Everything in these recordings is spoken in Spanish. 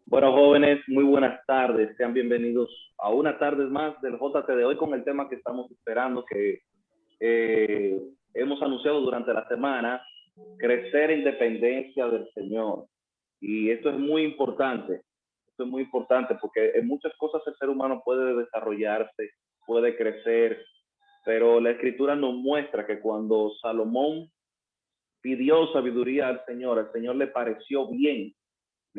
Bueno, jóvenes, muy buenas tardes. Sean bienvenidos a una tarde más del JT de hoy con el tema que estamos esperando, que eh, hemos anunciado durante la semana, crecer en dependencia del Señor. Y esto es muy importante. Esto es muy importante porque en muchas cosas el ser humano puede desarrollarse, puede crecer, pero la Escritura nos muestra que cuando Salomón pidió sabiduría al Señor le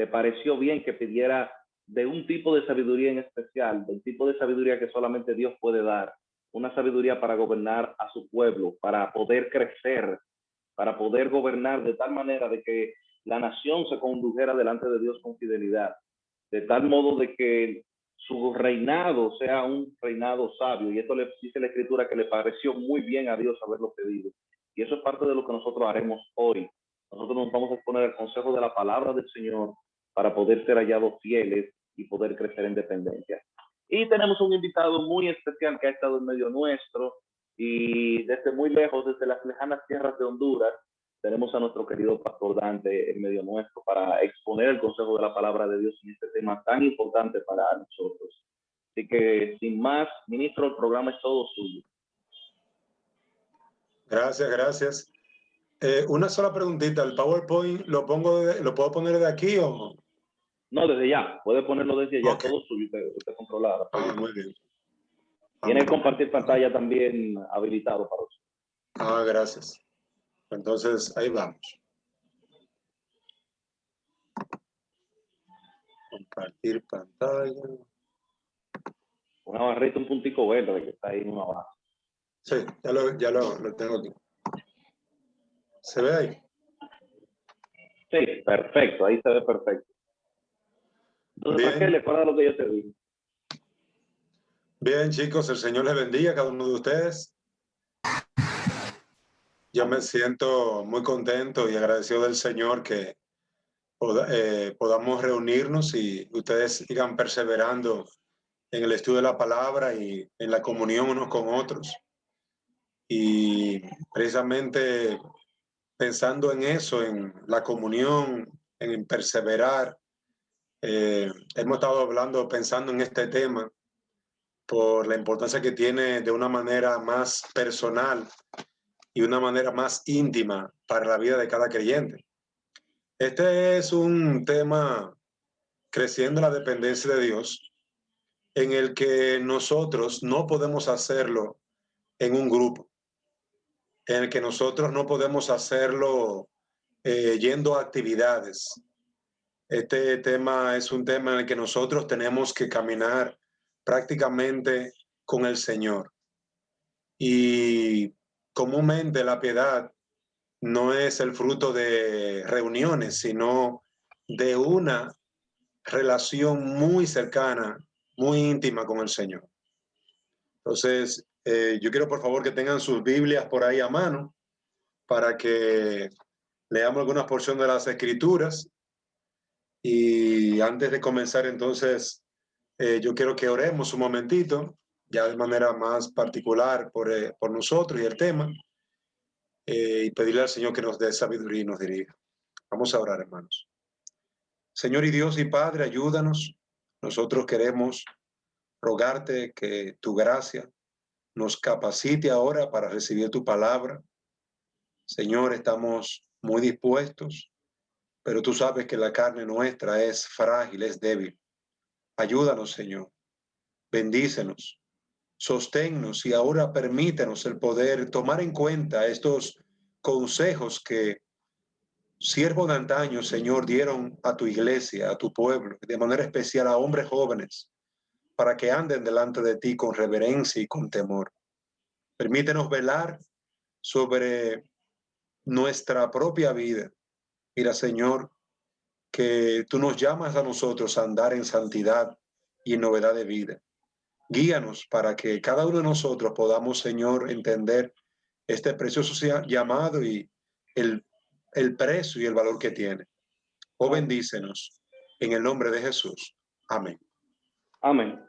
pareció bien que pidiera de un tipo de sabiduría en especial, del tipo de sabiduría que solamente Dios puede dar, una sabiduría para gobernar a su pueblo, para poder crecer, para poder gobernar de tal manera de que la nación se condujera delante de Dios con fidelidad, de tal modo de que su reinado sea un reinado sabio. Y esto le dice la Escritura que le pareció muy bien a Dios haberlo pedido. Y eso es parte de lo que nosotros haremos hoy. Nosotros nos vamos a exponer el consejo de la palabra del Señor para poder ser hallados fieles y poder crecer en dependencia. Y tenemos un invitado muy especial que ha estado en medio nuestro y desde muy lejos, desde las lejanas tierras de Honduras, tenemos a nuestro querido pastor Dante en medio nuestro para exponer el consejo de la palabra de Dios en este tema tan importante para nosotros. Así que, sin más, ministro, el programa es todo suyo. Gracias, gracias. Una sola preguntita, ¿el PowerPoint lo puedo poner de aquí o no? No, desde ya, puede ponerlo desde ya, Okay. todo suyo, usted controla. Muy bien. Tiene Muy el compartir pantalla también habilitado para usted. Gracias. Entonces, ahí vamos. Compartir pantalla. Una barrita, un puntico verde que está ahí en una barra. Sí, ya lo tengo aquí. ¿Se ve ahí? Sí, perfecto, ahí se ve perfecto. Entonces, Raquel, Bien, recuerda lo que yo te dije. bien, chicos, el Señor les bendiga a cada uno de ustedes. Yo me siento muy contento y agradecido del Señor que podamos reunirnos y ustedes sigan perseverando en el estudio de la palabra y en la comunión unos con otros. Y precisamente pensando en eso, en la comunión, en perseverar, hemos estado hablando, pensando en este tema por la importancia que tiene de una manera más personal y una manera más íntima para la vida de cada creyente. Este es un tema creciendo la dependencia de Dios, en el que nosotros no podemos hacerlo en un grupo, en el que nosotros no podemos hacerlo yendo a actividades. Este tema es un tema en el que nosotros tenemos que caminar prácticamente con el Señor. Y comúnmente la piedad no es el fruto de reuniones, sino de una relación muy cercana, muy íntima con el Señor. Entonces, yo quiero por favor que tengan sus Biblias por ahí a mano para que leamos algunas porciones de las Escrituras. Y antes de comenzar, entonces, yo quiero que oremos un momentito, ya de manera más particular por nosotros y el tema, y pedirle al Señor que nos dé sabiduría y nos dirija. Vamos a orar, hermanos. Señor y Dios y Padre, ayúdanos. Nosotros queremos rogarte que tu gracia nos capacite ahora para recibir tu palabra. Señor, estamos muy dispuestos, pero tú sabes que la carne nuestra es frágil, es débil. Ayúdanos, Señor. Bendícenos, sosténnos y ahora permítenos el poder tomar en cuenta estos consejos que siervos de antaño, Señor, dieron a tu iglesia, a tu pueblo, de manera especial a hombres jóvenes, para que anden delante de ti con reverencia y con temor. Permítenos velar sobre nuestra propia vida. Mira, Señor, que tú nos llamas a nosotros a andar en santidad y en novedad de vida. Guíanos para que cada uno de nosotros podamos, Señor, entender este precioso llamado y el, el precio y el valor que tiene. Oh, bendícenos en el nombre de Jesús. Amén. Amén.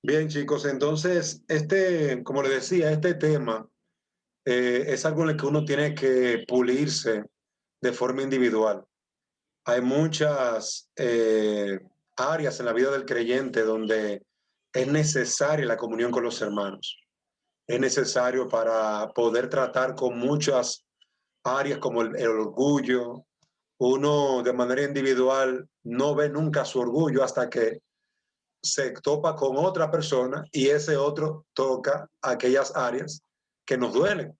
Bien, chicos, entonces, como les decía, este tema es algo en el que uno tiene que pulirse de forma individual. Hay muchas áreas en la vida del creyente donde es necesaria la comunión con los hermanos. Es necesario para poder tratar con muchas áreas como el orgullo. Uno de manera individual no ve nunca su orgullo hasta que se topa con otra persona y ese otro toca aquellas áreas que nos duelen.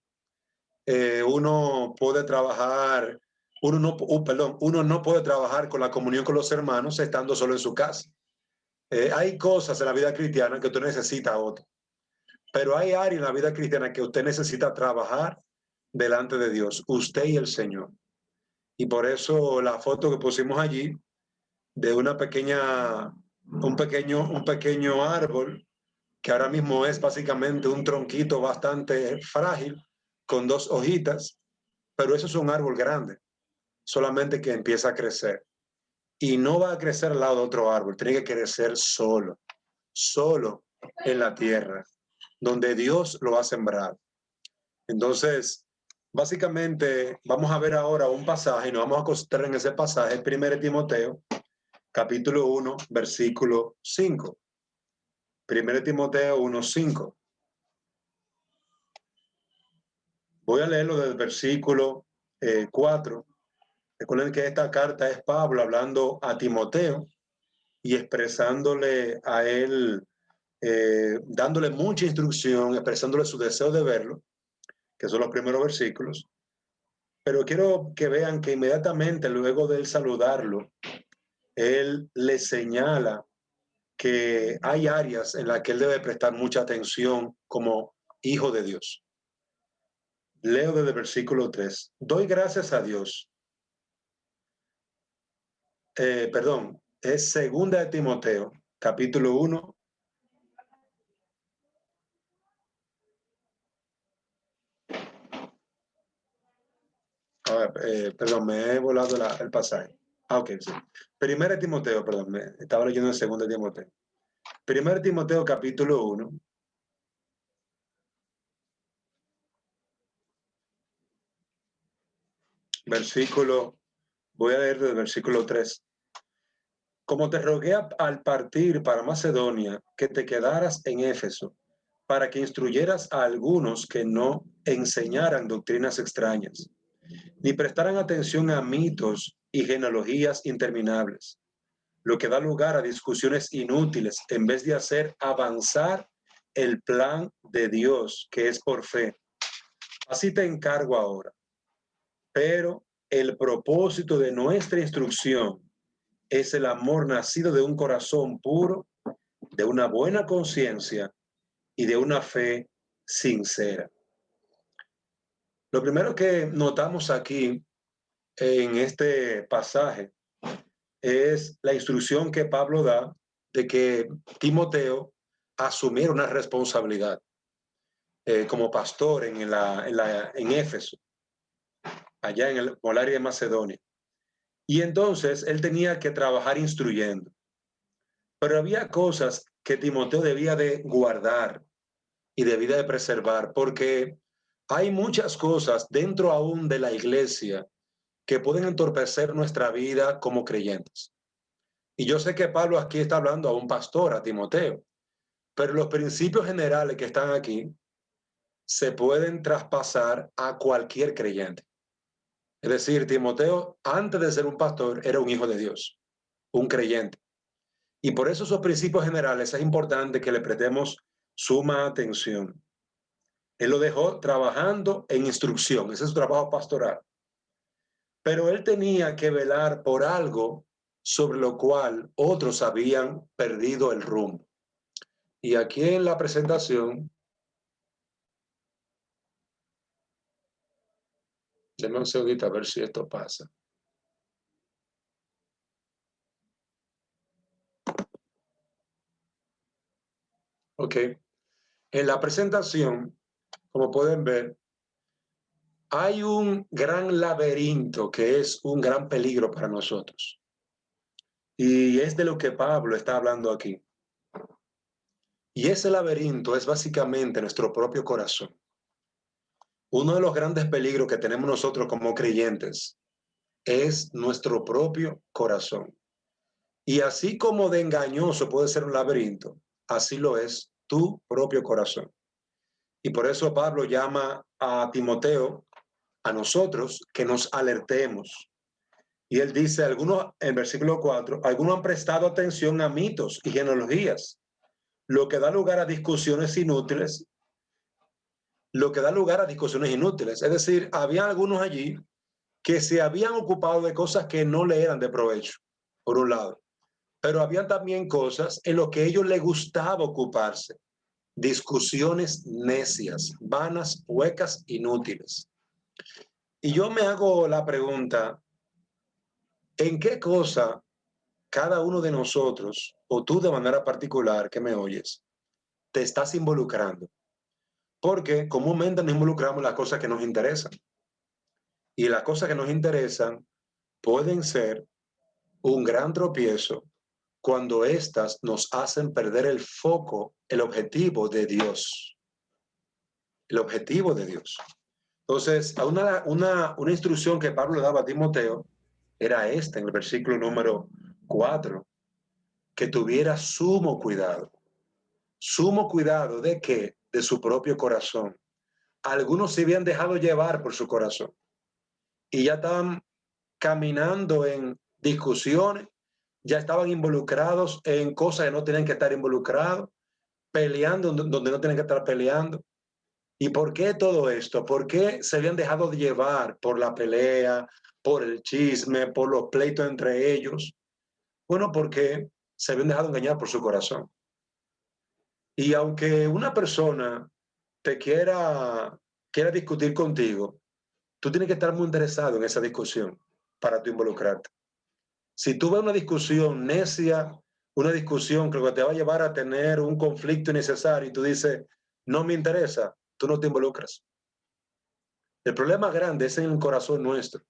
Uno puede trabajar, uno no puede trabajar con la comunión con los hermanos estando solo en su casa. Hay cosas en la vida cristiana que usted necesita a otro, pero hay áreas en la vida cristiana que usted necesita trabajar delante de Dios, usted y el Señor. Y por eso la foto que pusimos allí de un pequeño árbol que ahora mismo es básicamente un tronquito bastante frágil con dos hojitas, pero eso es un árbol grande, solamente que empieza a crecer. Y no va a crecer al lado de otro árbol, tiene que crecer solo, solo en la tierra, donde Dios lo ha sembrado. Entonces, básicamente, vamos a ver ahora un pasaje y nos vamos a concentrar en ese pasaje, 1 Timoteo, capítulo 1, versículo 5. 1 Timoteo 1, 5. Voy a leerlo del versículo 4. Recuerden que esta carta es Pablo hablando a Timoteo y expresándole a él, dándole mucha instrucción, expresándole su deseo de verlo, que son los primeros versículos. Pero quiero que vean que inmediatamente luego de él saludarlo, él le señala que hay áreas en las que él debe prestar mucha atención como hijo de Dios. Leo desde el versículo 3. Doy gracias a Dios. Es segunda de Timoteo, capítulo 1. Me he volado el pasaje. Ok, sí. Primera de Timoteo, perdón, estaba leyendo en segunda de Timoteo. Primera de Timoteo, capítulo 1. Voy a leer del versículo 3. Como te rogué al partir para Macedonia, que te quedaras en Éfeso, para que instruyeras a algunos que no enseñaran doctrinas extrañas, ni prestaran atención a mitos y genealogías interminables, lo que da lugar a discusiones inútiles en vez de hacer avanzar el plan de Dios, que es por fe. Así te encargo ahora. Pero el propósito de nuestra instrucción es el amor nacido de un corazón puro, de una buena conciencia y de una fe sincera. Lo primero que notamos aquí en este pasaje es la instrucción que Pablo da de que Timoteo asumiera una responsabilidad como pastor en Éfeso, allá en el área de Macedonia. Y entonces él tenía que trabajar instruyendo. Pero había cosas que Timoteo debía de guardar y debía de preservar, porque hay muchas cosas dentro aún de la iglesia que pueden entorpecer nuestra vida como creyentes. Y yo sé que Pablo aquí está hablando a un pastor, a Timoteo, pero los principios generales que están aquí se pueden traspasar a cualquier creyente. Es decir, Timoteo, antes de ser un pastor, era un hijo de Dios, un creyente. Y por eso esos principios generales es importante que le prestemos suma atención. Él lo dejó trabajando en instrucción, ese es su trabajo pastoral. Pero él tenía que velar por algo sobre lo cual otros habían perdido el rumbo. Y aquí en la presentación, déjame un segundito a ver si esto pasa. Ok. En la presentación, como pueden ver, hay un gran laberinto que es un gran peligro para nosotros. Y es de lo que Pablo está hablando aquí. Y ese laberinto es básicamente nuestro propio corazón. Uno de los grandes peligros que tenemos nosotros como creyentes es nuestro propio corazón. Y así como de engañoso puede ser un laberinto, así lo es tu propio corazón. Y por eso Pablo llama a Timoteo, a nosotros, que nos alertemos. Y él dice, algunos, en versículo 4, algunos han prestado atención a mitos y genealogías, lo que da lugar a discusiones inútiles, Es decir, había algunos allí que se habían ocupado de cosas que no le eran de provecho, por un lado. Pero había también cosas en lo que a ellos les gustaba ocuparse. Discusiones necias, vanas, huecas, inútiles. Y yo me hago la pregunta, ¿en qué cosa cada uno de nosotros, o tú de manera particular que me oyes, te estás involucrando? Porque comúnmente nos involucramos en las cosas que nos interesan. Y las cosas que nos interesan pueden ser un gran tropiezo cuando éstas nos hacen perder el foco, el objetivo de Dios. El objetivo de Dios. Entonces, una instrucción que Pablo le daba a Timoteo era esta, en el versículo número 4, que tuviera sumo cuidado. ¿Sumo cuidado de qué? De su propio corazón. Algunos se habían dejado llevar por su corazón y ya estaban caminando en discusiones, ya estaban involucrados en cosas que no tenían que estar involucrados, peleando donde no tienen que estar peleando. ¿Y por qué todo esto? ¿Por qué se habían dejado de llevar por la pelea, por el chisme, por los pleitos entre ellos? Bueno, porque se habían dejado engañar por su corazón. Y aunque una persona te quiera discutir contigo, tú tienes que estar muy interesado en esa discusión para tú involucrarte. Si tú ves una discusión necia, una discusión que lo que te va a llevar a tener un conflicto innecesario y tú dices, no me interesa, tú no te involucras. El problema grande es en el corazón nuestro.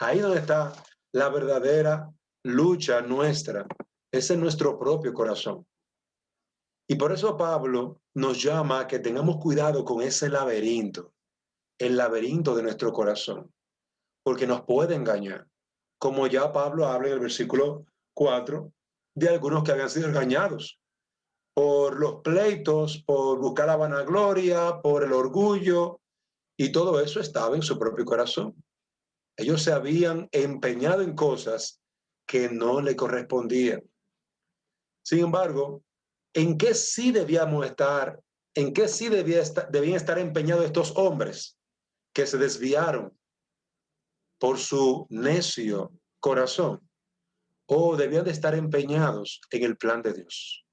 Ahí donde está la verdadera lucha nuestra. Es en nuestro propio corazón. Y por eso Pablo nos llama a que tengamos cuidado con ese laberinto, el laberinto de nuestro corazón, porque nos puede engañar. Como ya Pablo habla en el versículo 4 de algunos que habían sido engañados por los pleitos, por buscar la vanagloria, por el orgullo, y todo eso estaba en su propio corazón. Ellos se habían empeñado en cosas que no le correspondían. Sin embargo, ¿en qué sí debíamos estar? ¿En qué sí debían estar empeñados estos hombres que se desviaron por su necio corazón? ¿O debían de estar empeñados en el plan de Dios?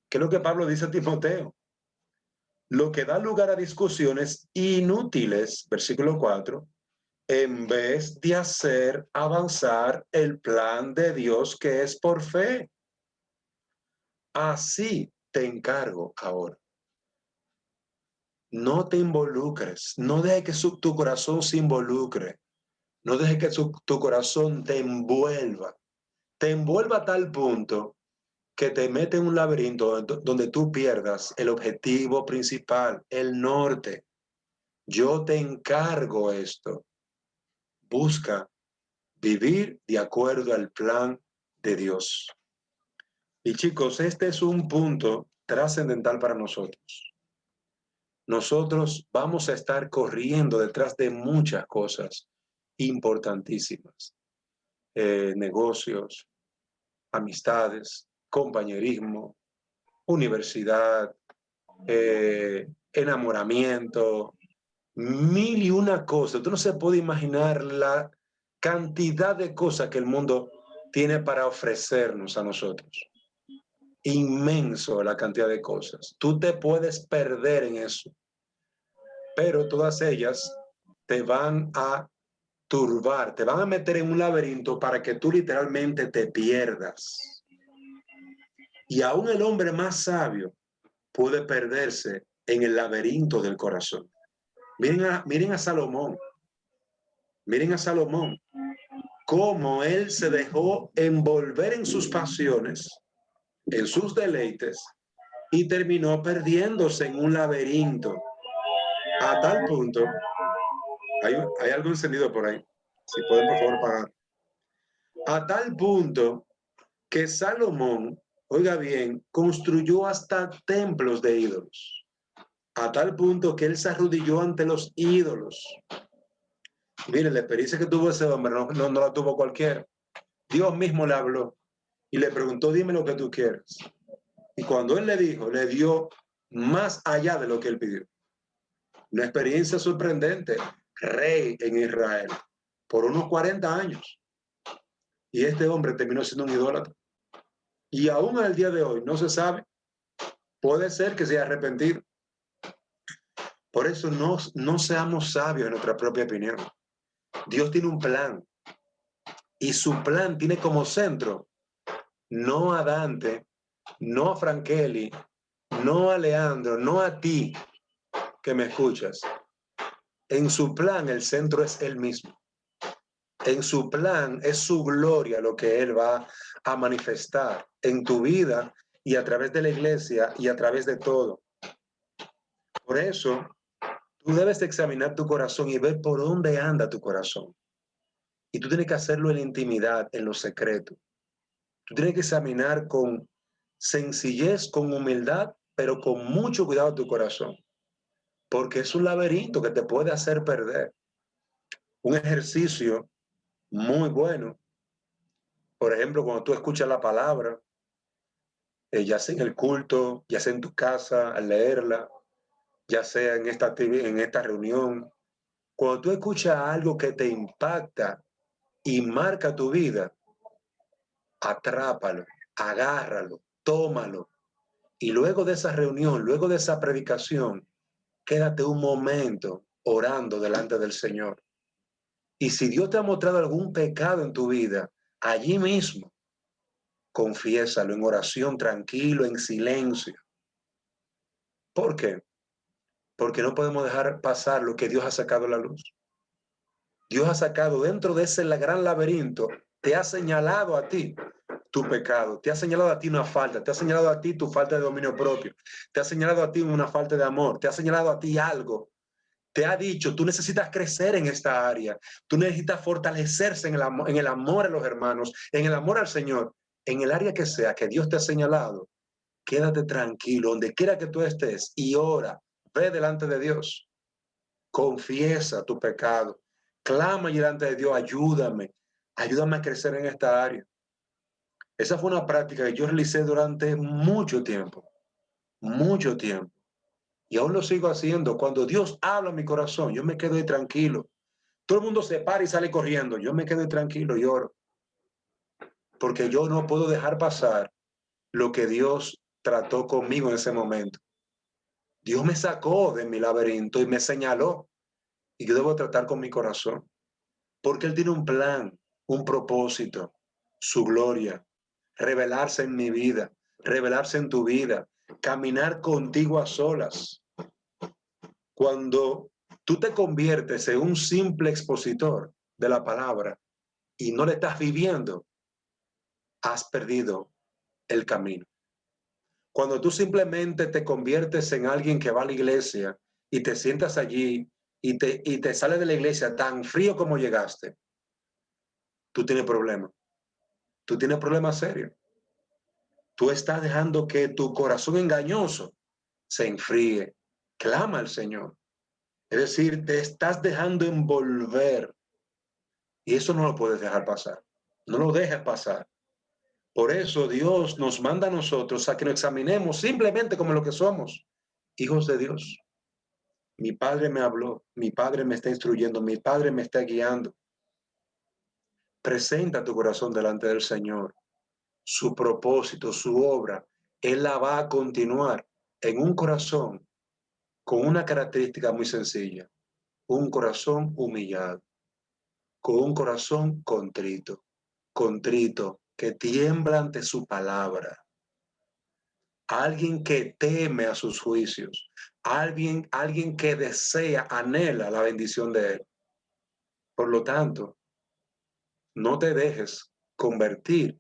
¿Qué es lo que Pablo dice a Timoteo? Lo que da lugar a discusiones inútiles, versículo 4, en vez de hacer avanzar el plan de Dios que es por fe. Así te encargo ahora. No te involucres, no dejes que tu corazón se involucre, no dejes que tu corazón te envuelva a tal punto que te mete en un laberinto donde tú pierdas el objetivo principal, el norte. Yo te encargo esto. Busca vivir de acuerdo al plan de Dios. Y chicos, este es un punto trascendental para nosotros. Nosotros vamos a estar corriendo detrás de muchas cosas importantísimas. Negocios, amistades, compañerismo, universidad, enamoramiento, mil y una cosas. Tú no se puede imaginar la cantidad de cosas que el mundo tiene para ofrecernos a nosotros. Inmenso la cantidad de cosas. Tú te puedes perder en eso, pero todas ellas te van a turbar, te van a meter en un laberinto para que tú literalmente te pierdas. Y aún el hombre más sabio puede perderse en el laberinto del corazón. Miren a Salomón. Miren a Salomón. Cómo él se dejó envolver en sus pasiones, en sus deleites, y terminó perdiéndose en un laberinto. A tal punto, hay algo encendido por ahí. Si pueden, por favor, pagar. A tal punto que Salomón, oiga bien, construyó hasta templos de ídolos, a tal punto que él se arrodilló ante los ídolos. Mire, la experiencia que tuvo ese hombre no la tuvo cualquiera. Dios mismo le habló y le preguntó, dime lo que tú quieres. Y cuando él le dijo, le dio más allá de lo que él pidió. Una experiencia sorprendente, rey en Israel, por unos 40 años. Y este hombre terminó siendo un idólatra. Y aún al día de hoy no se sabe. Puede ser que se haya arrepentido. Por eso no seamos sabios en nuestra propia opinión. Dios tiene un plan. Y su plan tiene como centro no a Dante, no a Frankeli, no a Leandro, no a ti que me escuchas. En su plan el centro es él mismo. En su plan es su gloria lo que él va a manifestar en tu vida y a través de la iglesia y a través de todo. Por eso, tú debes examinar tu corazón y ver por dónde anda tu corazón. Y tú tienes que hacerlo en la intimidad, en lo secreto. Tú tienes que examinar con sencillez, con humildad, pero con mucho cuidado tu corazón. Porque es un laberinto que te puede hacer perder. Un ejercicio muy bueno. Por ejemplo, cuando tú escuchas la palabra, ya sea en el culto, ya sea en tu casa, al leerla, ya sea en esta reunión, cuando tú escuchas algo que te impacta y marca tu vida, atrápalo, agárralo, tómalo. Y luego de esa reunión, luego de esa predicación, quédate un momento orando delante del Señor. Y si Dios te ha mostrado algún pecado en tu vida, allí mismo, confiésalo en oración, tranquilo, en silencio. ¿Por qué? Porque no podemos dejar pasar lo que Dios ha sacado a la luz. Dios ha sacado dentro de ese gran laberinto, te ha señalado a ti tu pecado, te ha señalado a ti una falta, te ha señalado a ti tu falta de dominio propio, te ha señalado a ti una falta de amor, te ha señalado a ti algo, te ha dicho, tú necesitas crecer en esta área, tú necesitas fortalecerse en el amor a los hermanos, en el amor al Señor, en el área que sea que Dios te ha señalado. Quédate tranquilo, donde quiera que tú estés y ora, ve delante de Dios, confiesa tu pecado, clama delante de Dios, ayúdame a crecer en esta área. Esa fue una práctica que yo realicé durante mucho tiempo, y aún lo sigo haciendo. Cuando Dios habla en mi corazón, yo me quedo ahí tranquilo. Todo el mundo se para y sale corriendo, yo me quedo ahí tranquilo y oro, porque yo no puedo dejar pasar lo que Dios trató conmigo en ese momento. Dios me sacó de mi laberinto y me señaló, y yo debo tratar con mi corazón, porque Él tiene un plan, un propósito, su gloria, revelarse en mi vida, revelarse en tu vida, caminar contigo a solas. Cuando tú te conviertes en un simple expositor de la palabra y no le estás viviendo, has perdido el camino. Cuando tú simplemente te conviertes en alguien que va a la iglesia y te sientas allí y te sales de la iglesia tan frío como llegaste, tú tienes problemas. Tú tienes problemas serios. Tú estás dejando que tu corazón engañoso se enfríe. Clama al Señor. Es decir, te estás dejando envolver. Y eso no lo puedes dejar pasar. No lo dejes pasar. Por eso Dios nos manda a nosotros a que nos examinemos simplemente como lo que somos, hijos de Dios. Mi Padre me habló, mi Padre me está instruyendo, mi Padre me está guiando. Presenta tu corazón delante del Señor. Su propósito, su obra, Él la va a continuar en un corazón con una característica muy sencilla, un corazón humillado, con un corazón contrito, que tiembla ante su palabra, alguien que teme a sus juicios, alguien que desea, anhela la bendición de Él. Por lo tanto, no te dejes convertir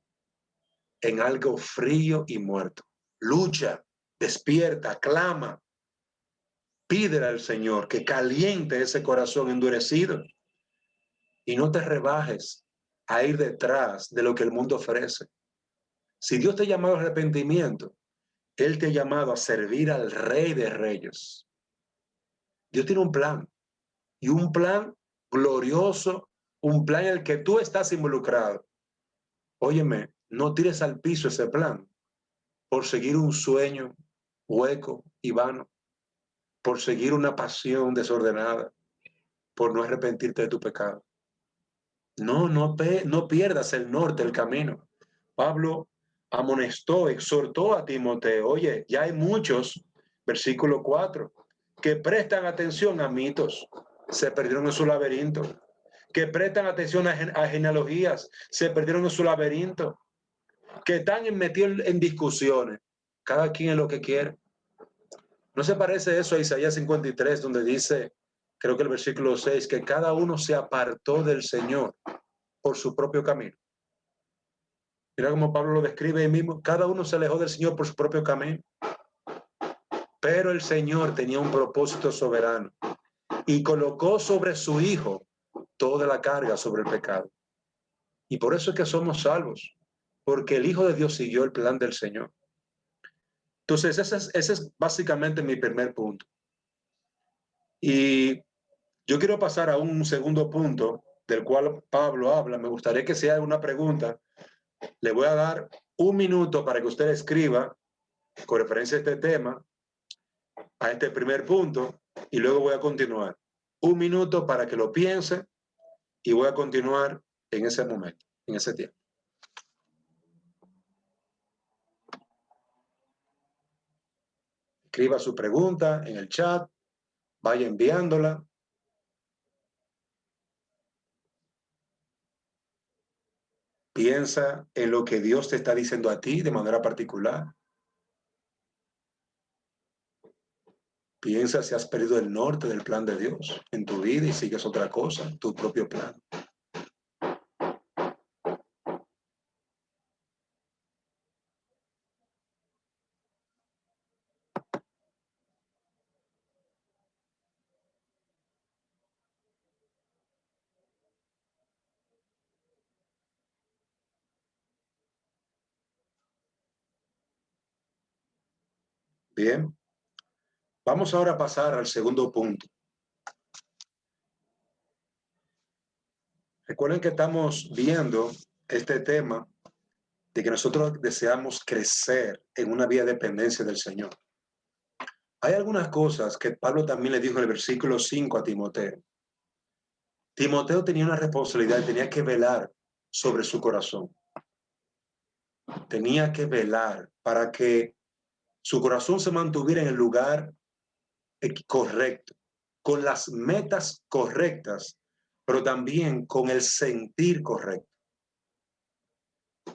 en algo frío y muerto. Lucha, despierta, clama, pídele al Señor que caliente ese corazón endurecido y no te rebajes a ir detrás de lo que el mundo ofrece. Si Dios te ha llamado al arrepentimiento, Él te ha llamado a servir al Rey de Reyes. Dios tiene un plan, y un plan glorioso, un plan en el que tú estás involucrado. Óyeme, no tires al piso ese plan por seguir un sueño hueco y vano, por seguir una pasión desordenada, por no arrepentirte de tu pecado. No pierdas el norte, el camino. Pablo amonestó, exhortó a Timoteo. Oye, ya hay muchos, versículo 4, que prestan atención a mitos, se perdieron en su laberinto. Que prestan atención a genealogías, se perdieron en su laberinto. Que están metidos en discusiones, cada quien en lo que quiere. ¿No se parece eso a Isaías 53, donde dice, creo que el versículo 6, que cada uno se apartó del Señor por su propio camino? Mira cómo Pablo lo describe ahí mismo. Cada uno se alejó del Señor por su propio camino. Pero el Señor tenía un propósito soberano y colocó sobre su Hijo toda la carga sobre el pecado. Y por eso es que somos salvos, porque el Hijo de Dios siguió el plan del Señor. Entonces, ese es básicamente mi primer punto. Y yo quiero pasar a un segundo punto del cual Pablo habla. Me gustaría que si hay alguna pregunta, le voy a dar un minuto para que usted escriba con referencia a este tema, a este primer punto, y luego voy a continuar. Un minuto para que lo piense y voy a continuar en ese momento, en ese tiempo. Escriba su pregunta en el chat, vaya enviándola. Piensa en lo que Dios te está diciendo a ti de manera particular. Piensa si has perdido el norte del plan de Dios en tu vida y sigues otra cosa, tu propio plan. Bien. Vamos ahora a pasar al segundo punto. Recuerden que estamos viendo este tema de que nosotros deseamos crecer en una vida de dependencia del Señor. Hay algunas cosas que Pablo también le dijo en el versículo 5 a Timoteo. Timoteo tenía una responsabilidad y tenía que velar sobre su corazón. Tenía que velar para que su corazón se mantuviera en el lugar correcto, con las metas correctas, pero también con el sentir correcto.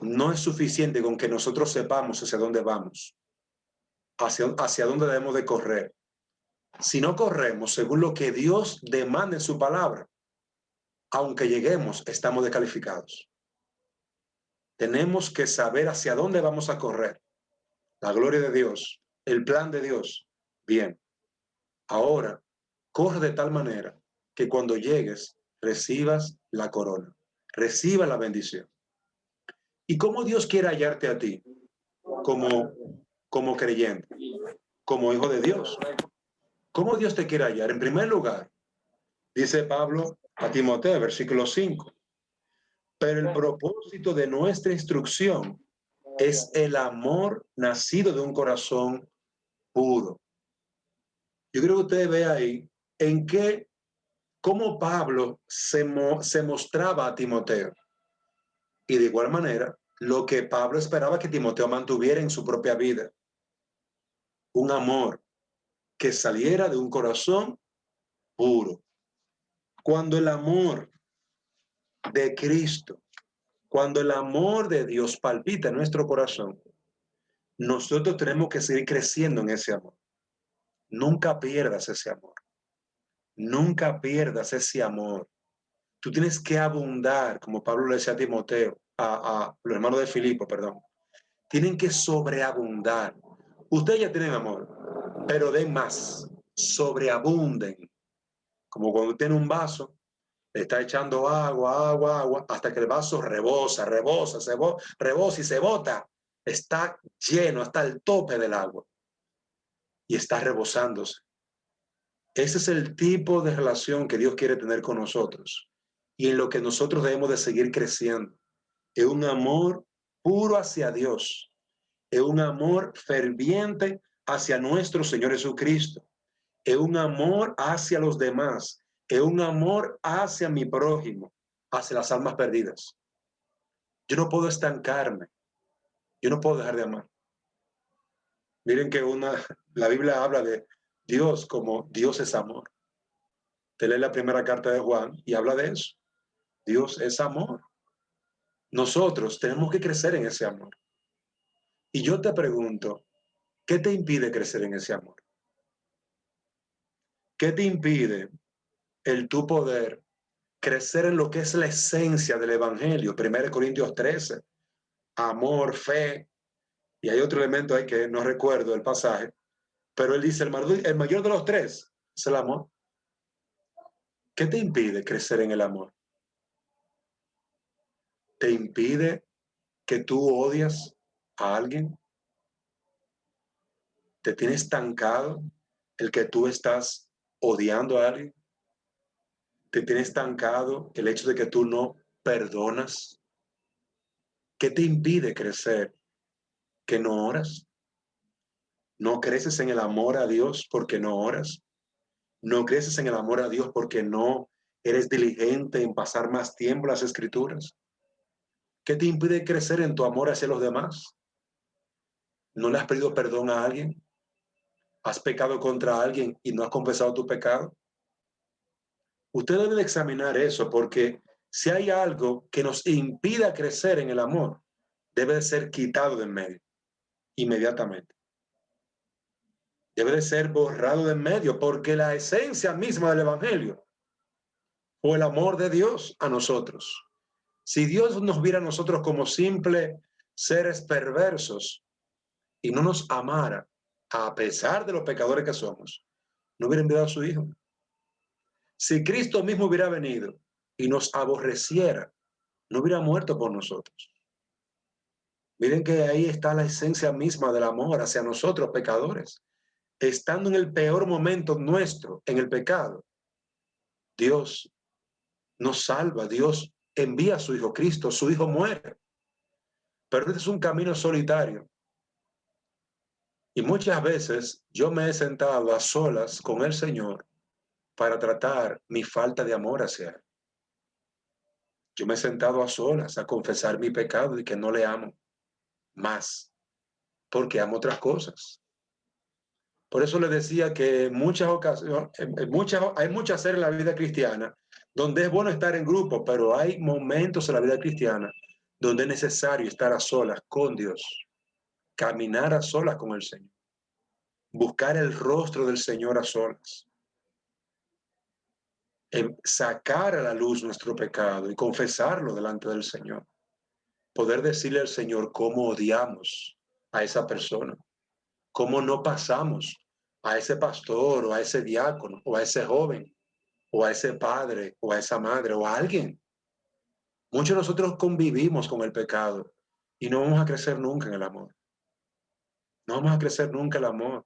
No es suficiente con que nosotros sepamos hacia dónde vamos, hacia dónde debemos de correr. Si no corremos según lo que Dios demanda en su palabra, aunque lleguemos, estamos descalificados. Tenemos que saber hacia dónde vamos a correr. La gloria de Dios, el plan de Dios. Bien, ahora corre de tal manera que cuando llegues recibas la corona, recibas la bendición. ¿Y cómo Dios quiere hallarte a ti? Como creyente, como hijo de Dios. ¿Cómo Dios te quiere hallar? En primer lugar, dice Pablo a Timoteo, versículo 5, pero el propósito de nuestra instrucción es el amor nacido de un corazón puro. Yo creo que usted ve ahí en qué, cómo Pablo se mostraba a Timoteo. Y de igual manera, lo que Pablo esperaba que Timoteo mantuviera en su propia vida. Un amor que saliera de un corazón puro. Cuando el amor de Cristo, cuando el amor de Dios palpita en nuestro corazón, nosotros tenemos que seguir creciendo en ese amor. Nunca pierdas ese amor. Nunca pierdas ese amor. Tú tienes que abundar, como Pablo le decía a Timoteo, a los hermanos de Filipo, perdón. Tienen que sobreabundar. Ustedes ya tienen amor, pero den más, sobreabunden. Como cuando tiene un vaso, le está echando agua, hasta que el vaso rebosa y se bota. está lleno hasta el tope del agua y está rebosándose. Ese es el tipo de relación que Dios quiere tener con nosotros y en lo que nosotros debemos de seguir creciendo. Es un amor puro hacia Dios, es un amor ferviente hacia nuestro Señor Jesucristo, es un amor hacia los demás, es un amor hacia mi prójimo, hacia las almas perdidas. Yo no puedo estancarme, yo no puedo dejar de amar. Miren que la Biblia habla de Dios como Dios es amor. Te lee la primera carta de Juan y habla de eso. Dios es amor. Nosotros tenemos que crecer en ese amor. Y yo te pregunto, ¿qué te impide crecer en ese amor? ¿Qué te impide el tu poder crecer en lo que es la esencia del Evangelio? 1 Corintios 13, amor, fe, y hay otro elemento ahí que no recuerdo el pasaje, pero él dice, el mayor de los tres es el amor. ¿Qué te impide crecer en el amor? ¿Te impide que tú odias a alguien? ¿Te tiene estancado el que tú estás odiando a alguien? ¿Te tiene estancado el hecho de que tú no perdonas? ¿Qué te impide crecer? ¿Que no oras? ¿No creces en el amor a Dios porque no oras? ¿No creces en el amor a Dios porque no eres diligente en pasar más tiempo en las Escrituras? ¿Qué te impide crecer en tu amor hacia los demás? ¿No le has pedido perdón a alguien? ¿Has pecado contra alguien y no has confesado tu pecado? Usted debe de examinar eso porque si hay algo que nos impida crecer en el amor, debe de ser quitado de en medio, inmediatamente. Debe de ser borrado de en medio porque la esencia misma del Evangelio o el amor de Dios a nosotros. Si Dios nos viera a nosotros como simples seres perversos y no nos amara, a pesar de los pecadores que somos, no hubiera enviado a su Hijo. Si Cristo mismo hubiera venido y nos aborreciera, no hubiera muerto por nosotros. Miren que ahí está la esencia misma del amor hacia nosotros, pecadores. Estando en el peor momento nuestro, en el pecado, Dios nos salva, Dios envía a su Hijo Cristo, su Hijo muere. Pero este es un camino solitario. Y muchas veces yo me he sentado a solas con el Señor para tratar mi falta de amor hacia Él. Yo me he sentado a solas a confesar mi pecado y que no le amo más, porque amo otras cosas. Por eso le decía que en muchas ocasiones, hay muchas áreas en la vida cristiana donde es bueno estar en grupo, pero hay momentos en la vida cristiana donde es necesario estar a solas con Dios, caminar a solas con el Señor, buscar el rostro del Señor a solas, sacar a la luz nuestro pecado y confesarlo delante del Señor, poder decirle al Señor cómo odiamos a esa persona, cómo no pasamos a ese pastor o a ese diácono o a ese joven o a ese padre o a esa madre o a alguien. Muchos de nosotros convivimos con el pecado y no vamos a crecer nunca en el amor. No vamos a crecer nunca en el amor.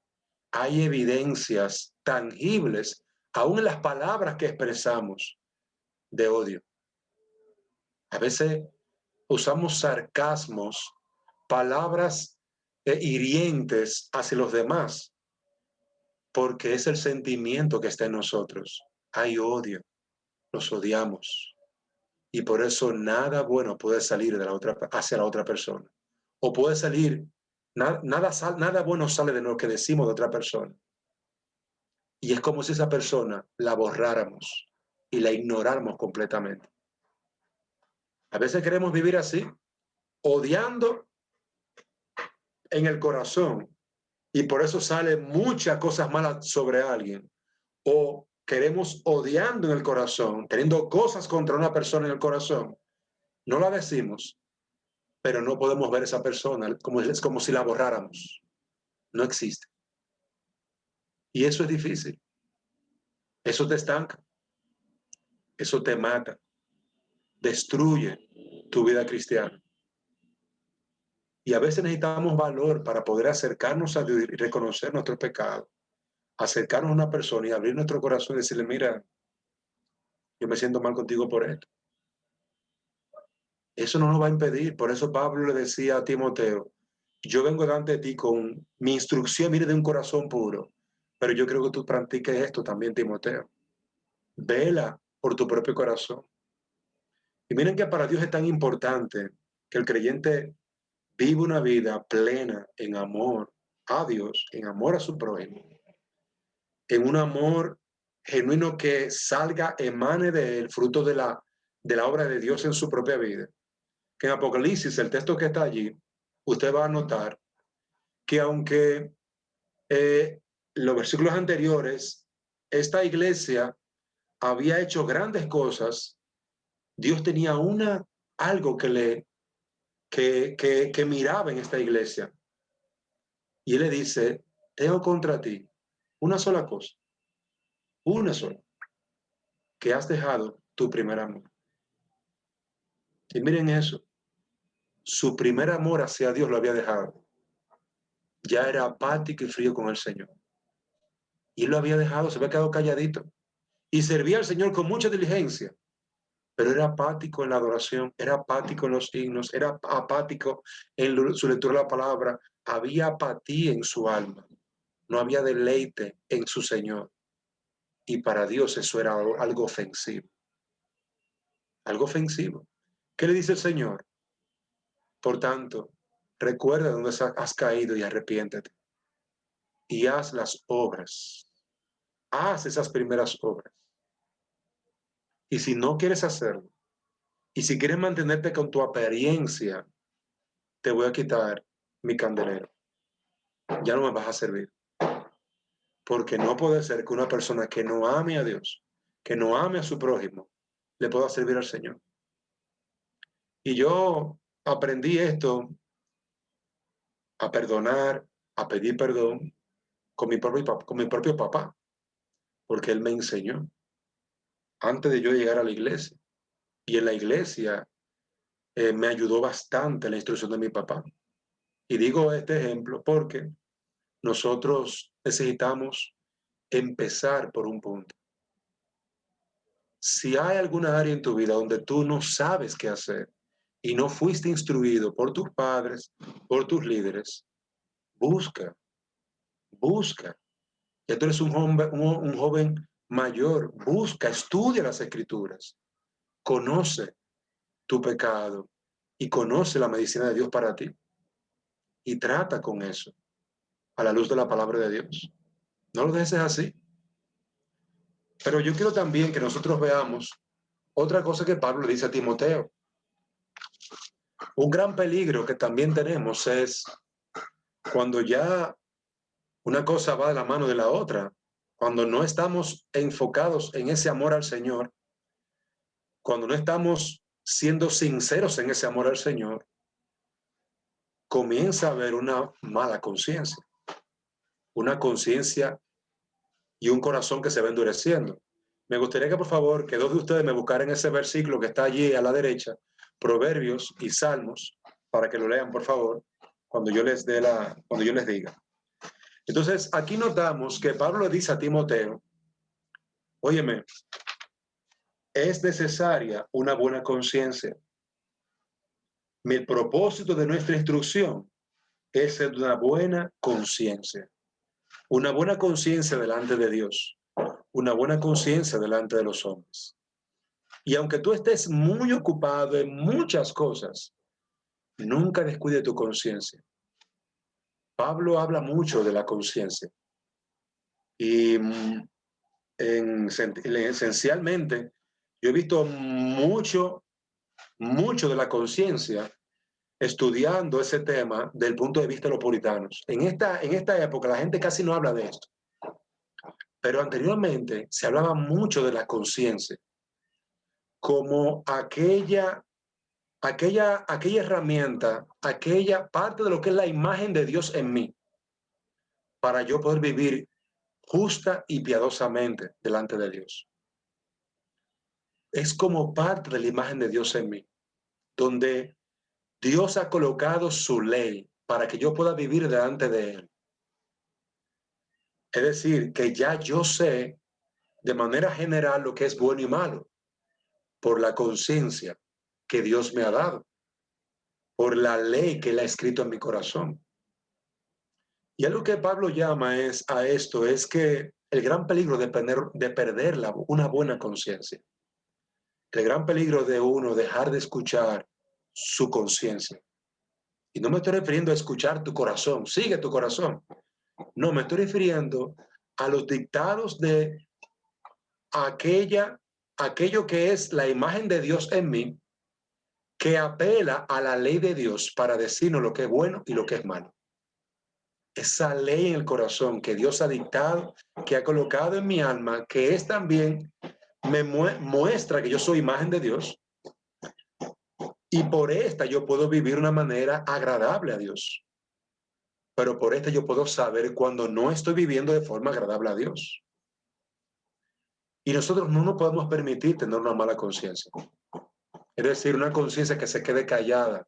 Hay evidencias tangibles, aún en las palabras que expresamos, de odio. A veces usamos sarcasmos, palabras hirientes hacia los demás, porque es el sentimiento que está en nosotros. Hay odio, los odiamos. Y por eso nada bueno puede salir hacia la otra persona. O puede salir, nada bueno sale de lo que decimos de otra persona. Y es como si esa persona la borráramos y la ignoráramos completamente. A veces queremos vivir así, odiando en el corazón, y por eso salen muchas cosas malas sobre alguien. O queremos odiando en el corazón, teniendo cosas contra una persona en el corazón. No la decimos, pero no podemos ver a esa persona, es como si la borráramos. No existe. Y eso es difícil. Eso te estanca. Eso te mata. Destruye tu vida cristiana. Y a veces necesitamos valor para poder acercarnos a Dios y reconocer nuestro pecado, acercarnos a una persona y abrir nuestro corazón y decirle, mira, yo me siento mal contigo por esto. Eso no nos va a impedir. Por eso Pablo le decía a Timoteo, yo vengo delante de ti con mi instrucción, mire, de un corazón puro, pero yo creo que tú practiques esto también, Timoteo. Vela por tu propio corazón. Y miren que para Dios es tan importante que el creyente vive una vida plena en amor a Dios, en amor a su prójimo, en un amor genuino que salga, emane del fruto de la obra de Dios en su propia vida. Que en Apocalipsis, el texto que está allí, usted va a notar que aunque los versículos anteriores, esta iglesia había hecho grandes cosas, Dios tenía algo que miraba en esta iglesia. Y él le dice, tengo contra ti una sola cosa, una sola, que has dejado tu primer amor. Y miren eso, su primer amor hacia Dios lo había dejado. Ya era apático y frío con el Señor. Y él lo había dejado, se había quedado calladito. Y servía al Señor con mucha diligencia, pero era apático en la adoración, era apático en los himnos, era apático en su lectura de la palabra. Había apatía en su alma, no había deleite en su Señor. Y para Dios eso era algo ofensivo. Algo ofensivo. ¿Qué le dice el Señor? Por tanto, recuerda dónde has caído y arrepiéntete. Y haz las obras. Haz esas primeras obras. Y si no quieres hacerlo, y si quieres mantenerte con tu apariencia, te voy a quitar mi candelero. Ya no me vas a servir. Porque no puede ser que una persona que no ame a Dios, que no ame a su prójimo, le pueda servir al Señor. Y yo aprendí esto, a perdonar, a pedir perdón con mi propio papá, porque él me enseñó antes de yo llegar a la iglesia. Y en la iglesia me ayudó bastante la instrucción de mi papá. Y digo este ejemplo porque nosotros necesitamos empezar por un punto. Si hay alguna área en tu vida donde tú no sabes qué hacer y no fuiste instruido por tus padres, por tus líderes, busca, busca. Ya tú eres un joven mayor, busca, estudia las escrituras, conoce tu pecado y conoce la medicina de Dios para ti y trata con eso a la luz de la palabra de Dios. No lo dejes así. Pero yo quiero también que nosotros veamos otra cosa que Pablo le dice a Timoteo. Un gran peligro que también tenemos es cuando ya una cosa va de la mano de la otra, cuando no estamos enfocados en ese amor al Señor, cuando no estamos siendo sinceros en ese amor al Señor, comienza a haber una mala conciencia, una conciencia y un corazón que se va endureciendo. Me gustaría que por favor que dos de ustedes me buscaran ese versículo que está allí a la derecha, Proverbios y Salmos, para que lo lean por favor cuando yo les diga. Entonces aquí notamos que Pablo le dice a Timoteo, óyeme, es necesaria una buena conciencia. El propósito de nuestra instrucción es ser una buena conciencia delante de Dios, una buena conciencia delante de los hombres. Y aunque tú estés muy ocupado en muchas cosas, nunca descuide tu conciencia. Pablo habla mucho de la conciencia y esencialmente yo he visto mucho de la conciencia estudiando ese tema del punto de vista de los puritanos. En esta época la gente casi no habla de esto, pero anteriormente se hablaba mucho de la conciencia como aquella herramienta, aquella parte de lo que es la imagen de Dios en mí, para yo poder vivir justa y piadosamente delante de Dios. Es como parte de la imagen de Dios en mí, donde Dios ha colocado su ley para que yo pueda vivir delante de Él. Es decir, que ya yo sé de manera general lo que es bueno y malo, por la conciencia que Dios me ha dado, por la ley que Él ha escrito en mi corazón. Y algo que Pablo llama a esto es que el gran peligro de perder una buena conciencia, el gran peligro de uno dejar de escuchar su conciencia. Y no me estoy refiriendo a escuchar tu corazón, sigue tu corazón. No, me estoy refiriendo a los dictados de aquello que es la imagen de Dios en mí, que apela a la ley de Dios para decirnos lo que es bueno y lo que es malo. Esa ley en el corazón que Dios ha dictado, que ha colocado en mi alma, que es también, me muestra que yo soy imagen de Dios, y por esta yo puedo vivir de una manera agradable a Dios. Pero por esta yo puedo saber cuando no estoy viviendo de forma agradable a Dios. Y nosotros no nos podemos permitir tener una mala conciencia. Es decir, una conciencia que se quede callada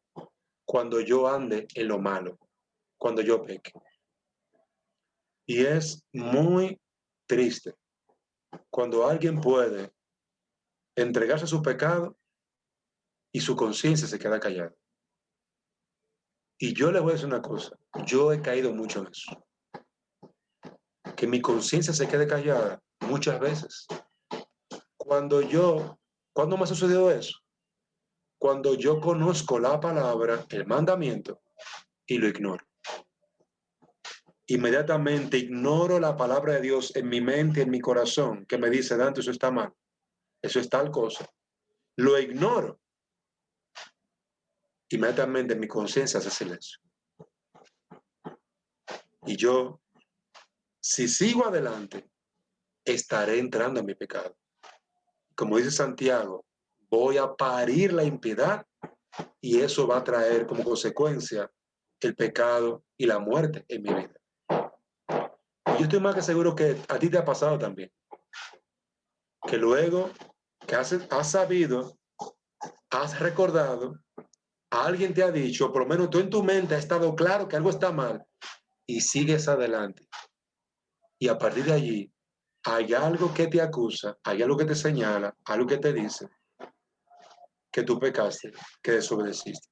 cuando yo ande en lo malo, cuando yo peque. Y es muy triste cuando alguien puede entregarse a su pecado y su conciencia se queda callada. Y yo le voy a decir una cosa, yo he caído mucho en eso. Que mi conciencia se quede callada muchas veces. ¿Cuándo me ha sucedido eso? Cuando yo conozco la palabra, el mandamiento, y lo ignoro. Inmediatamente ignoro la palabra de Dios en mi mente, en mi corazón, que me dice, Dante, eso está mal, eso es tal cosa. Lo ignoro. Inmediatamente mi conciencia hace silencio. Y yo, si sigo adelante, estaré entrando en mi pecado. Como dice Santiago, voy a parir la impiedad y eso va a traer como consecuencia el pecado y la muerte en mi vida. Yo estoy más que seguro que a ti te ha pasado también. Que luego que has sabido, has recordado, alguien te ha dicho, por lo menos tú en tu mente ha estado claro que algo está mal y sigues adelante. Y a partir de allí hay algo que te acusa, hay algo que te señala, algo que te dice que tú pecaste, que desobedeciste.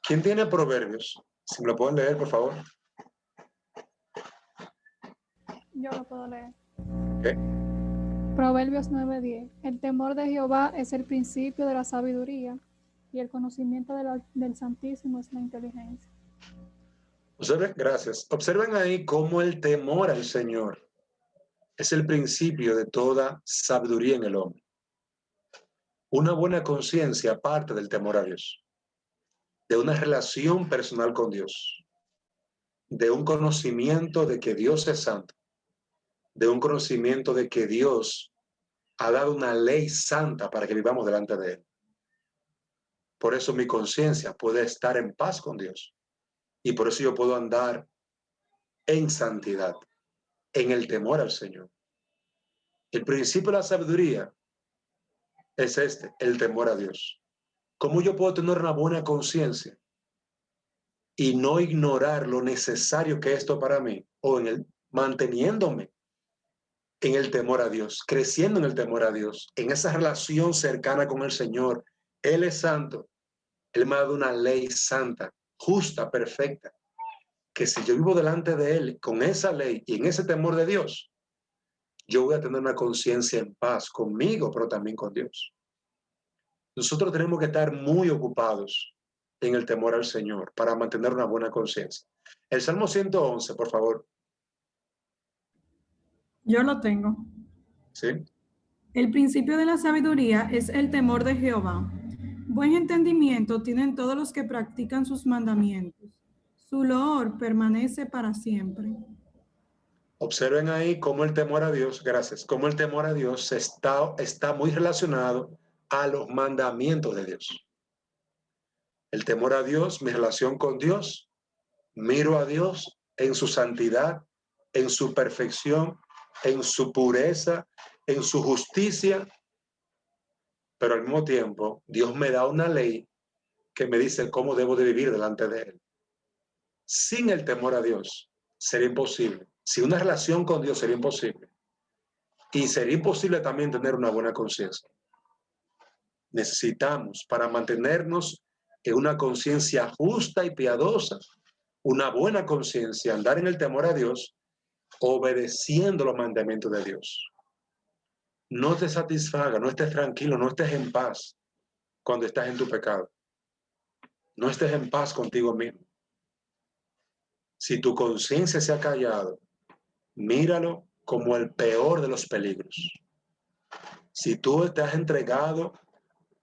¿Quién tiene Proverbios? Si me lo pueden leer, por favor. Yo lo puedo leer. ¿Qué? Proverbios 9:10. El temor de Jehová es el principio de la sabiduría y el conocimiento del Santísimo es la inteligencia. Observen, gracias. Observen ahí cómo el temor al Señor es el principio de toda sabiduría en el hombre. Una buena conciencia parte del temor a Dios, de una relación personal con Dios, de un conocimiento de que Dios es santo, de un conocimiento de que Dios ha dado una ley santa para que vivamos delante de Él. Por eso mi conciencia puede estar en paz con Dios y por eso yo puedo andar en santidad, en el temor al Señor. El principio de la sabiduría es el temor a Dios. ¿Cómo yo puedo tener una buena conciencia y no ignorar lo necesario que es esto para mí? O manteniéndome en el temor a Dios, creciendo en el temor a Dios, en esa relación cercana con el Señor. Él es santo. Él me ha dado una ley santa, justa, perfecta, que si yo vivo delante de Él con esa ley y en ese temor de Dios, yo voy a tener una conciencia en paz conmigo, pero también con Dios. Nosotros tenemos que estar muy ocupados en el temor al Señor para mantener una buena conciencia. El Salmo 111, por favor. Yo lo tengo. ¿Sí? El principio de la sabiduría es el temor de Jehová. Buen entendimiento tienen todos los que practican sus mandamientos. Su loor permanece para siempre. Observen ahí cómo el temor a Dios, gracias, cómo el temor a Dios está muy relacionado a los mandamientos de Dios. El temor a Dios, mi relación con Dios, miro a Dios en su santidad, en su perfección, en su pureza, en su justicia, pero al mismo tiempo Dios me da una ley que me dice cómo debo de vivir delante de Él. Sin el temor a Dios sería imposible. Sin una relación con Dios sería imposible. Y sería imposible también tener una buena conciencia. Necesitamos, para mantenernos en una conciencia justa y piadosa, una buena conciencia, andar en el temor a Dios, obedeciendo los mandamientos de Dios. No te satisfaga, no estés tranquilo, no estés en paz cuando estás en tu pecado. No estés en paz contigo mismo. Si tu conciencia se ha callado, míralo como el peor de los peligros. Si tú te has entregado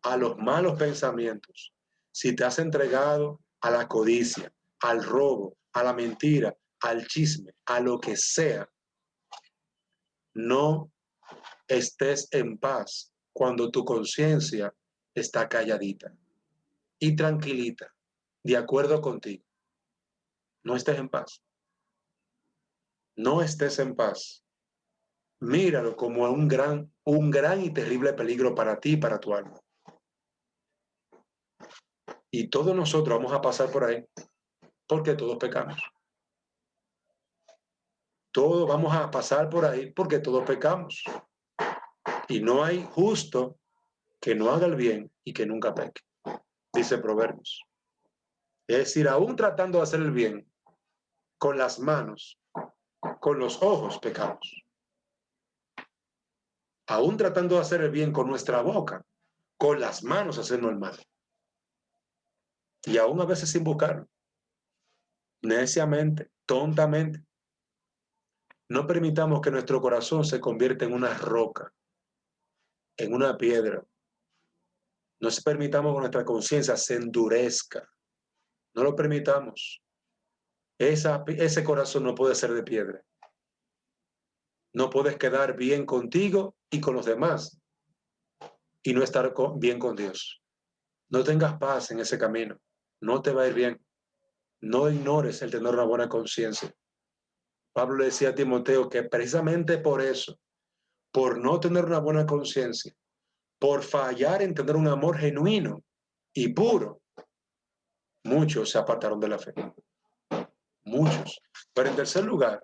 a los malos pensamientos, si te has entregado a la codicia, al robo, a la mentira, al chisme, a lo que sea, no estés en paz cuando tu conciencia está calladita y tranquilita, de acuerdo contigo. No estés en paz. No estés en paz. Míralo como un gran y terrible peligro para ti y para tu alma. Y todos nosotros vamos a pasar por ahí porque todos pecamos. Todos vamos a pasar por ahí porque todos pecamos. Y no hay justo que no haga el bien y que nunca peque, dice Proverbios. Es decir, aún tratando de hacer el bien, con las manos, con los ojos pecamos. Aún tratando de hacer el bien con nuestra boca, con las manos haciendo el mal. Y aún a veces sin buscarlo. Neciamente, tontamente. No permitamos que nuestro corazón se convierta en una roca, en una piedra. No permitamos que nuestra conciencia se endurezca. No lo permitamos. Ese corazón no puede ser de piedra. No puedes quedar bien contigo y con los demás y no estar bien con Dios. No tengas paz en ese camino. No te va a ir bien. No ignores el tener una buena conciencia. Pablo le decía a Timoteo que precisamente por eso, por no tener una buena conciencia, por fallar en tener un amor genuino y puro, muchos se apartaron de la fe. Muchos. Pero en tercer lugar,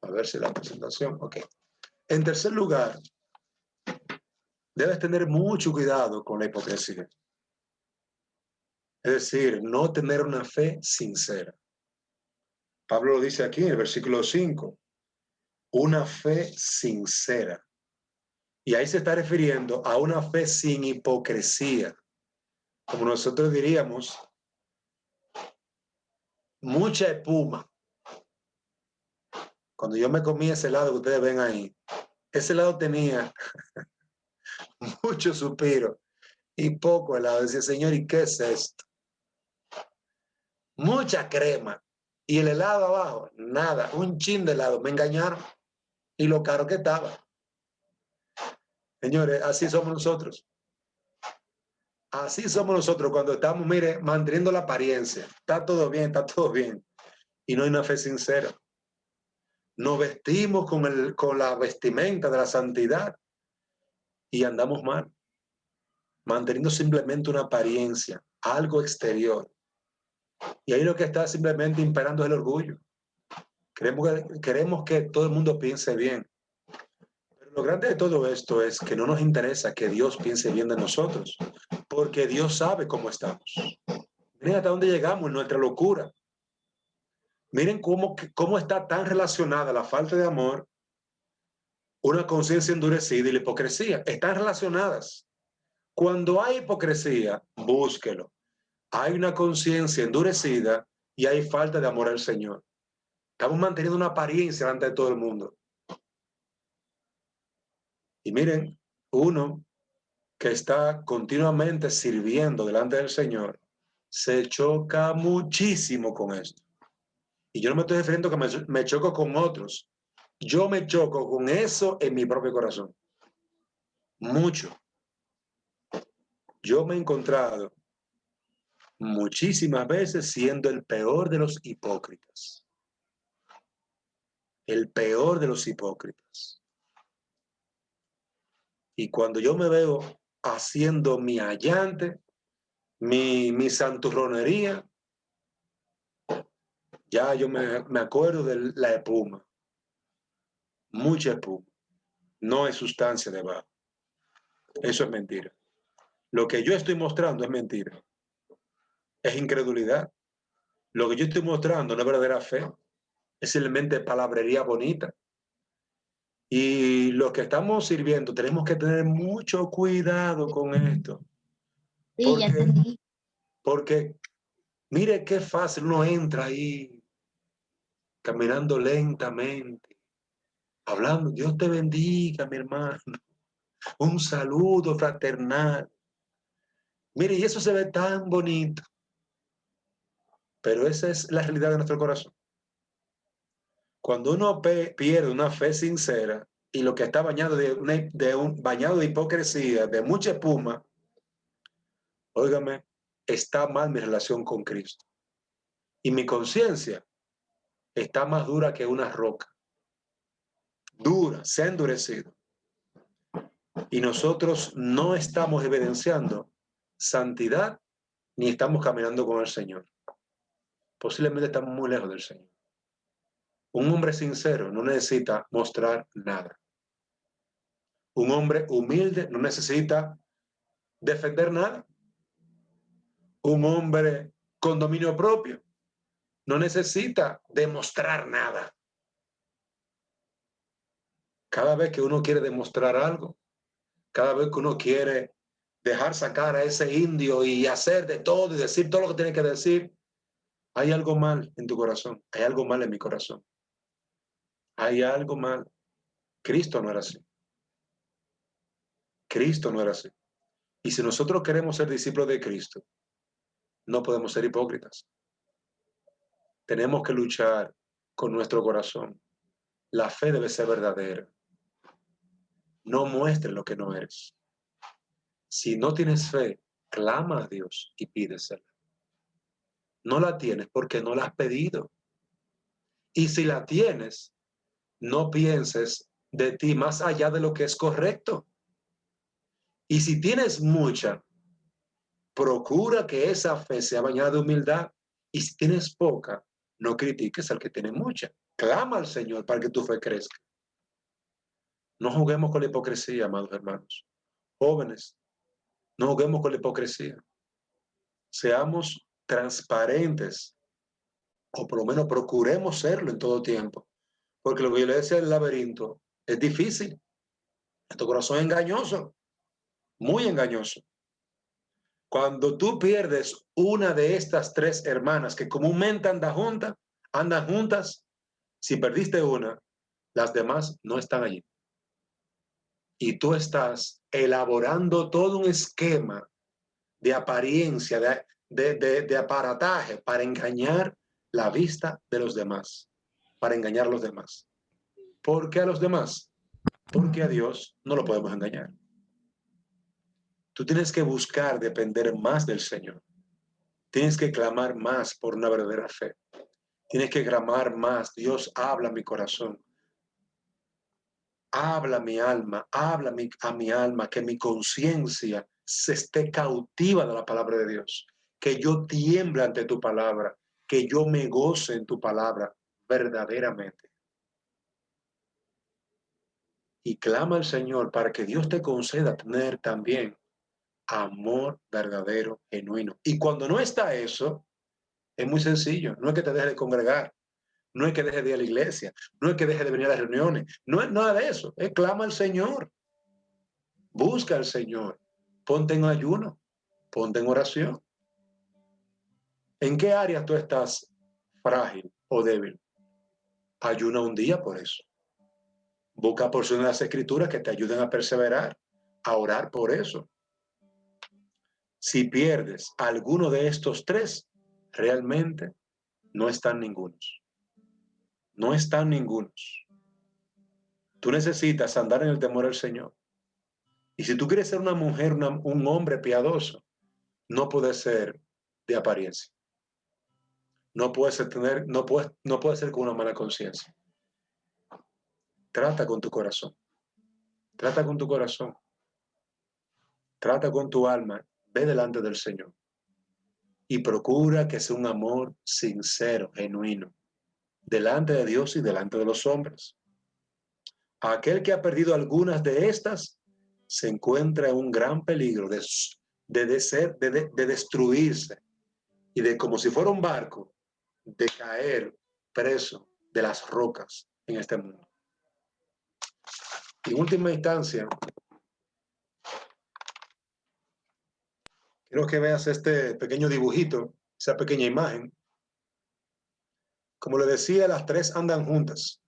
a ver si la presentación, ok. En tercer lugar, debes tener mucho cuidado con la hipocresía. Es decir, no tener una fe sincera. Pablo lo dice aquí en el versículo 5, una fe sincera. Y ahí se está refiriendo a una fe sin hipocresía. Como nosotros diríamos, mucha espuma. Cuando yo me comí ese helado que ustedes ven ahí, ese helado tenía mucho suspiro y poco helado. Decía, Señor, ¿y qué es esto? Mucha crema. Y el helado abajo, nada, un chin de helado. Me engañaron. Y lo caro que estaba. Señores, así somos nosotros. Así somos nosotros cuando estamos, mire, manteniendo la apariencia. Está todo bien. Y no hay una fe sincera. Nos vestimos con la vestimenta de la santidad y andamos mal. Manteniendo simplemente una apariencia, algo exterior. Y ahí lo que está simplemente imperando es el orgullo. Queremos que todo el mundo piense bien. Pero lo grande de todo esto es que no nos interesa que Dios piense bien de nosotros, porque Dios sabe cómo estamos. Miren hasta dónde llegamos en nuestra locura. Miren cómo está tan relacionada la falta de amor, una conciencia endurecida y la hipocresía. Están relacionadas. Cuando hay hipocresía, búsquelo. Hay una conciencia endurecida y hay falta de amor al Señor. Estamos manteniendo una apariencia delante de todo el mundo. Y miren, uno que está continuamente sirviendo delante del Señor se choca muchísimo con esto. Y yo no me estoy refiriendo a que me choco con otros. Yo me choco con eso en mi propio corazón. Mucho. Yo me he encontrado muchísimas veces siendo el peor de los hipócritas. El peor de los hipócritas. Y cuando yo me veo haciendo mi allante, mi santurronería, ya yo me acuerdo de la espuma. Mucha espuma. No hay sustancia debajo. Eso es mentira. Lo que yo estoy mostrando es mentira. Es incredulidad. Lo que yo estoy mostrando no es verdadera fe. Es simplemente palabrería bonita. Y los que estamos sirviendo tenemos que tener mucho cuidado con esto. Sí, ya entendí. Porque mire qué fácil uno entra ahí caminando lentamente, hablando, Dios te bendiga, mi hermano. Un saludo fraternal. Mire, y eso se ve tan bonito. Pero esa es la realidad de nuestro corazón. Cuando uno pierde una fe sincera y lo que está bañado bañado de hipocresía, de mucha espuma, óigame, está mal mi relación con Cristo. Y mi conciencia está más dura que una roca. Dura, se ha endurecido. Y nosotros no estamos evidenciando santidad ni estamos caminando con el Señor. Posiblemente estamos muy lejos del Señor. Un hombre sincero no necesita mostrar nada. Un hombre humilde no necesita defender nada. Un hombre con dominio propio no necesita demostrar nada. Cada vez que uno quiere demostrar algo, cada vez que uno quiere dejar sacar a ese indio y hacer de todo y decir todo lo que tiene que decir, hay algo mal en tu corazón, hay algo mal en mi corazón. Hay algo mal. Cristo no era así. Cristo no era así. Y si nosotros queremos ser discípulos de Cristo, no podemos ser hipócritas. Tenemos que luchar con nuestro corazón. La fe debe ser verdadera. No muestres lo que no eres. Si no tienes fe, clama a Dios y pídesela. No la tienes porque no la has pedido. Y si la tienes, no pienses de ti más allá de lo que es correcto. Y si tienes mucha, procura que esa fe sea bañada de humildad. Y si tienes poca, no critiques al que tiene mucha. Clama al Señor para que tu fe crezca. No juguemos con la hipocresía, amados hermanos. Jóvenes, no juguemos con la hipocresía. Seamos transparentes, o por lo menos procuremos serlo en todo tiempo. Porque lo que yo le decía del laberinto es difícil. Tu corazón es engañoso, muy engañoso. Cuando tú pierdes una de estas tres hermanas que comúnmente andan juntas, si perdiste una, las demás no están allí. Y tú estás elaborando todo un esquema de apariencia, de aparataje para engañar la vista de los demás, para engañar a los demás. ¿Por qué a los demás? Porque a Dios no lo podemos engañar. Tú tienes que buscar depender más del Señor. Tienes que clamar más por una verdadera fe. Tienes que clamar más. Dios, habla a mi corazón. Habla a mi alma. Habla a mi alma. Que mi conciencia se esté cautiva de la palabra de Dios. Que yo tiemble ante tu palabra. Que yo me goce en tu palabra verdaderamente. Y clama al Señor para que Dios te conceda tener también amor verdadero, genuino. Y cuando no está eso, es muy sencillo. No es que te dejes de congregar, no es que dejes de ir a la iglesia, no es que dejes de venir a las reuniones, no es nada de eso. Es clama al Señor, busca al Señor, ponte en ayuno, ponte en oración. ¿En qué área tú estás frágil o débil? Ayuna un día por eso. Busca porciones de las Escrituras que te ayuden a perseverar, a orar por eso. Si pierdes alguno de estos tres, realmente no están ningunos. No están ningunos. Tú necesitas andar en el temor del Señor. Y si tú quieres ser una mujer, un hombre piadoso, no puede ser de apariencia. No puede ser con una mala conciencia. Trata con tu corazón. Trata con tu corazón. trata con tu alma, ve delante del Señor y procura que sea un amor sincero, genuino, delante de Dios y delante de los hombres. Aquel que ha perdido algunas de estas se encuentra en un gran peligro de destruirse y de, como si fuera un barco, de caer preso de las rocas en este mundo. En última instancia, quiero que veas este pequeño dibujito, esa pequeña imagen. Como le decía, las tres andan juntas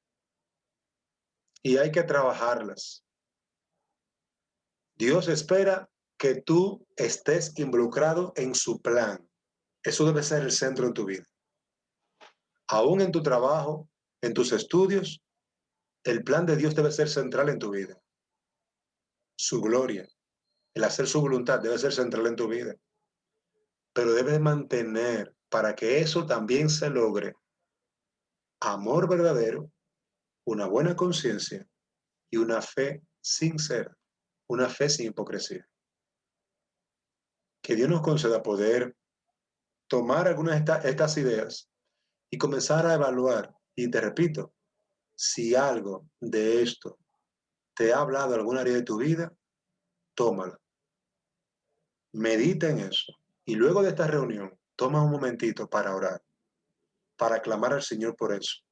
y hay que trabajarlas. Dios espera que tú estés involucrado en su plan. Eso debe ser el centro de tu vida. Aún en tu trabajo, en tus estudios, el plan de Dios debe ser central en tu vida. Su gloria, el hacer su voluntad debe ser central en tu vida. Pero debes mantener, para que eso también se logre, amor verdadero, una buena conciencia y una fe sincera, una fe sin hipocresía. Que Dios nos conceda poder tomar algunas de estas ideas y comenzar a evaluar. Y te repito, si algo de esto te ha hablado en alguna área de tu vida, tómala. Medita en eso. Y luego de esta reunión, toma un momentito para orar, para clamar al Señor por eso.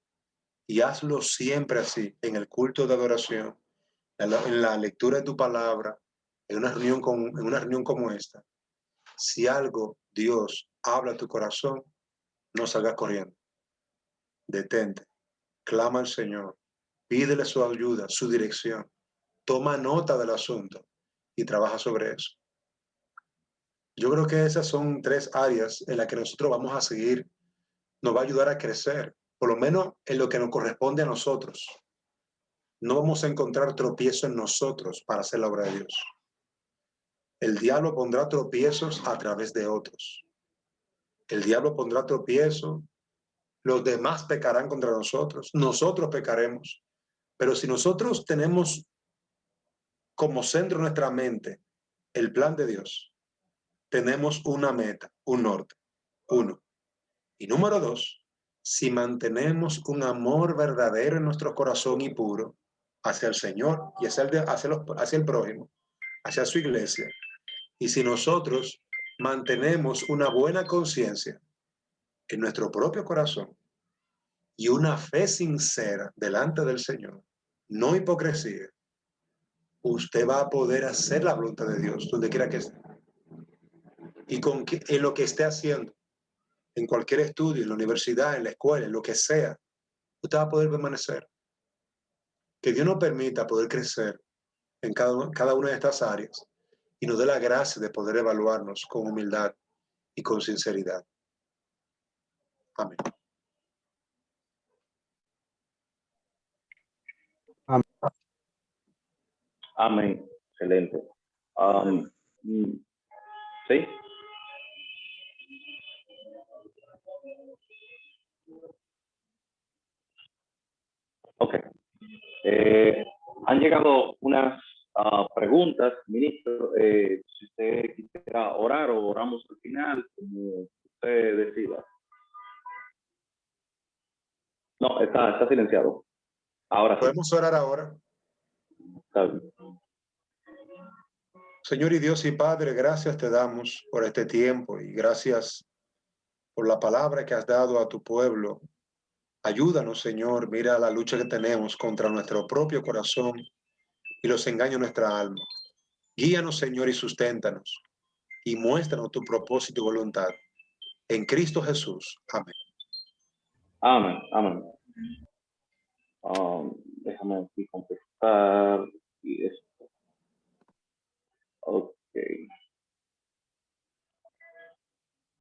Y hazlo siempre así, en el culto de adoración, en la lectura de tu palabra, en una reunión como esta. Si algo Dios habla a tu corazón, no salgas corriendo. Detente, clama al Señor, pídele su ayuda, su dirección, toma nota del asunto y trabaja sobre eso. Yo creo que esas son tres áreas en las que nosotros vamos a seguir, nos va a ayudar a crecer, por lo menos en lo que nos corresponde a nosotros. No vamos a encontrar tropiezo en nosotros para hacer la obra de Dios. El diablo pondrá tropiezos a través de otros. El diablo pondrá tropiezos, los demás pecarán contra nosotros pecaremos. Pero si nosotros tenemos como centro de nuestra mente el plan de Dios, tenemos una meta, un norte, uno. Y número dos, si mantenemos un amor verdadero en nuestro corazón y puro hacia el Señor y hacia el prójimo, hacia su iglesia, y si nosotros mantenemos una buena conciencia en nuestro propio corazón y una fe sincera delante del Señor, no hipocresía, usted va a poder hacer la voluntad de Dios donde quiera que esté. Y en lo que esté haciendo, en cualquier estudio, en la universidad, en la escuela, en lo que sea, usted va a poder permanecer. Que Dios nos permita poder crecer en cada una de estas áreas y nos dé la gracia de poder evaluarnos con humildad y con sinceridad. Amén. Amén. Excelente. ¿Sí? Ok. Han llegado unas preguntas, ministro. Si usted quisiera orar o oramos al final, como usted decida. No, está silenciado. Ahora sí. ¿Podemos orar ahora? Está bien. Señor y Dios y Padre, gracias te damos por este tiempo y gracias por la palabra que has dado a tu pueblo. Ayúdanos, Señor, mira la lucha que tenemos contra nuestro propio corazón y los engaños de nuestra alma. Guíanos, Señor, y susténtanos y muéstranos tu propósito y voluntad. En Cristo Jesús. Amén. Amén. Amén. Déjame aquí contestar.